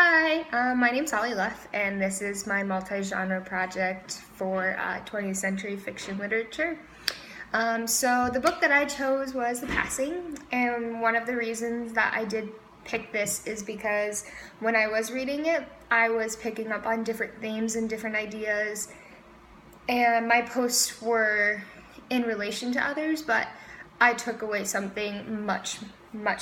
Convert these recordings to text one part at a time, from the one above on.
Hi, my name's Sally Luff, and this is my multi-genre project for 20th century fiction literature. So the book that I chose was The Passing, and one of the reasons that I did pick this is because when I was reading it, I was picking up on different themes and different ideas, and my posts were in relation to others, but I took away something much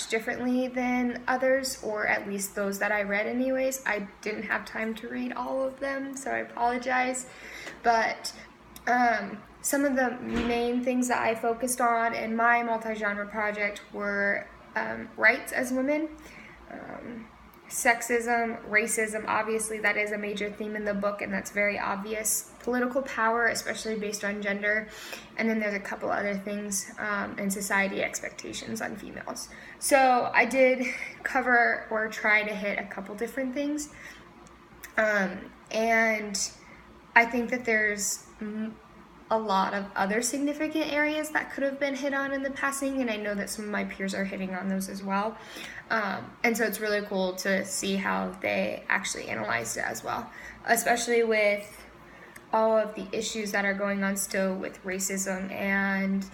differently than others, or at least those that I read anyways. I didn't have time to read all of them, so I apologize. But some of the main things that I focused on in my multi-genre project were rights as women, sexism, racism, obviously that is a major theme in the book and that's very obvious. Political power, especially based on gender. And then there's a couple other things in society expectations on females. So I did cover or try to hit a couple different things. And I think that there's a lot of other significant areas that could have been hit on in The Passing, and I know that some of my peers are hitting on those as well. And so it's really cool to see how they actually analyzed it as well, especially with all of the issues that are going on still with racism and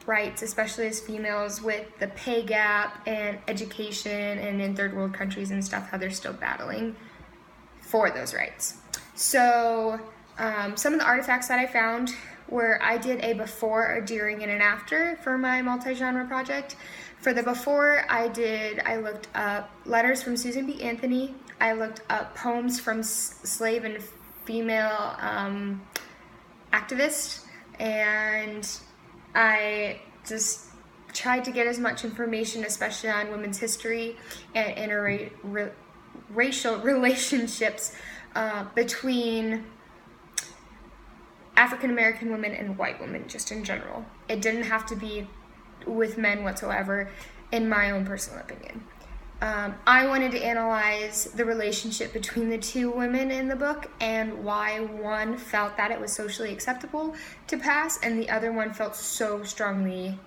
rights, especially as females, with the pay gap and education, and in third world countries and stuff, how they're still battling for those rights. So some of the artifacts that I found were, I did a before, a during, and an after for my multi-genre project. For the before, I looked up letters from Susan B. Anthony. I looked up poems from slave and female activists, and I just tried to get as much information, especially on women's history and interracial relationships between African American women and white women, just in general. It didn't have to be with men whatsoever, in my own personal opinion. I wanted to analyze the relationship between the two women in the book and why one felt that it was socially acceptable to pass and the other one felt so strongly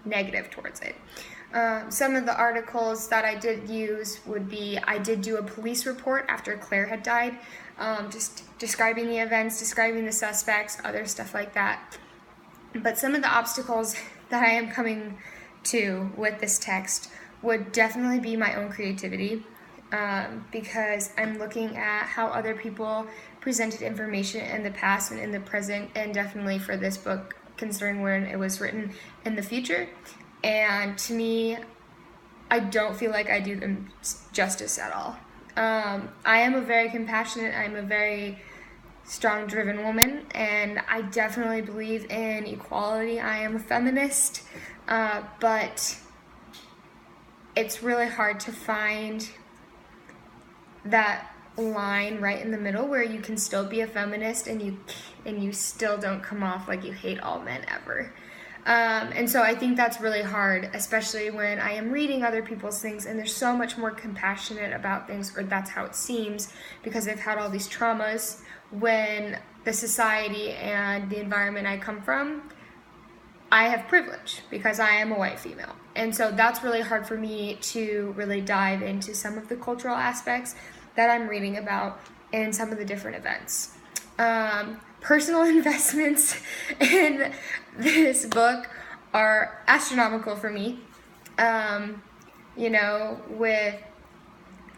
negative towards it. Some of the articles that I did use would be, I did do a police report after Claire had died, just describing the events, describing the suspects, other stuff like that. But some of the obstacles that I am coming to with this text would definitely be my own creativity, because I'm looking at how other people presented information in the past and in the present, and definitely for this book, considering when it was written, in the future. And to me, I don't feel like I do them justice at all. I am a very compassionate, I'm a very strong, driven woman, and I definitely believe in equality. I am a feminist, but it's really hard to find that line right in the middle where you can still be a feminist and you still don't come off like you hate all men ever. And so I think that's really hard, especially when I am reading other people's things and they're so much more compassionate about things, or that's how it seems, because they've had all these traumas, when the society and the environment I come from, I have privilege because I am a white female. And so that's really hard for me to really dive into some of the cultural aspects that I'm reading about in some of the different events. Personal investments in this book are astronomical for me. With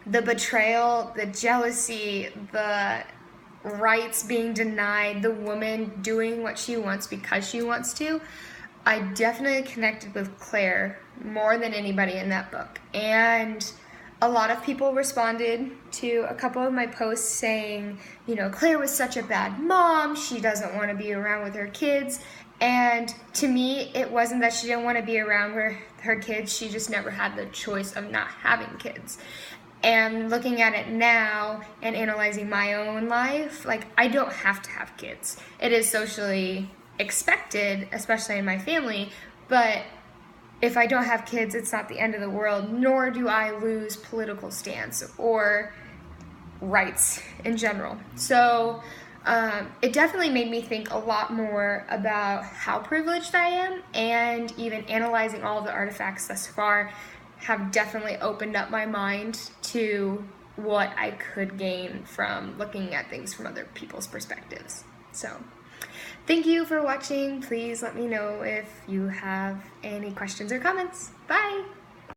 the betrayal, the jealousy, the rights being denied, the woman doing what she wants because she wants to, I definitely connected with Claire more than anybody in that book. And a lot of people responded to a couple of my posts saying, Claire was such a bad mom, she doesn't want to be around with her kids. And to me, it wasn't that she didn't want to be around her kids, she just never had the choice of not having kids. And looking at it now and analyzing my own life, I don't have to have kids. It is socially expected, especially in my family, but if I don't have kids, it's not the end of the world, nor do I lose political stance or rights in general. So it definitely made me think a lot more about how privileged I am, and even analyzing all of the artifacts thus far have definitely opened up my mind to what I could gain from looking at things from other people's perspectives. So, thank you for watching. Please let me know if you have any questions or comments. Bye!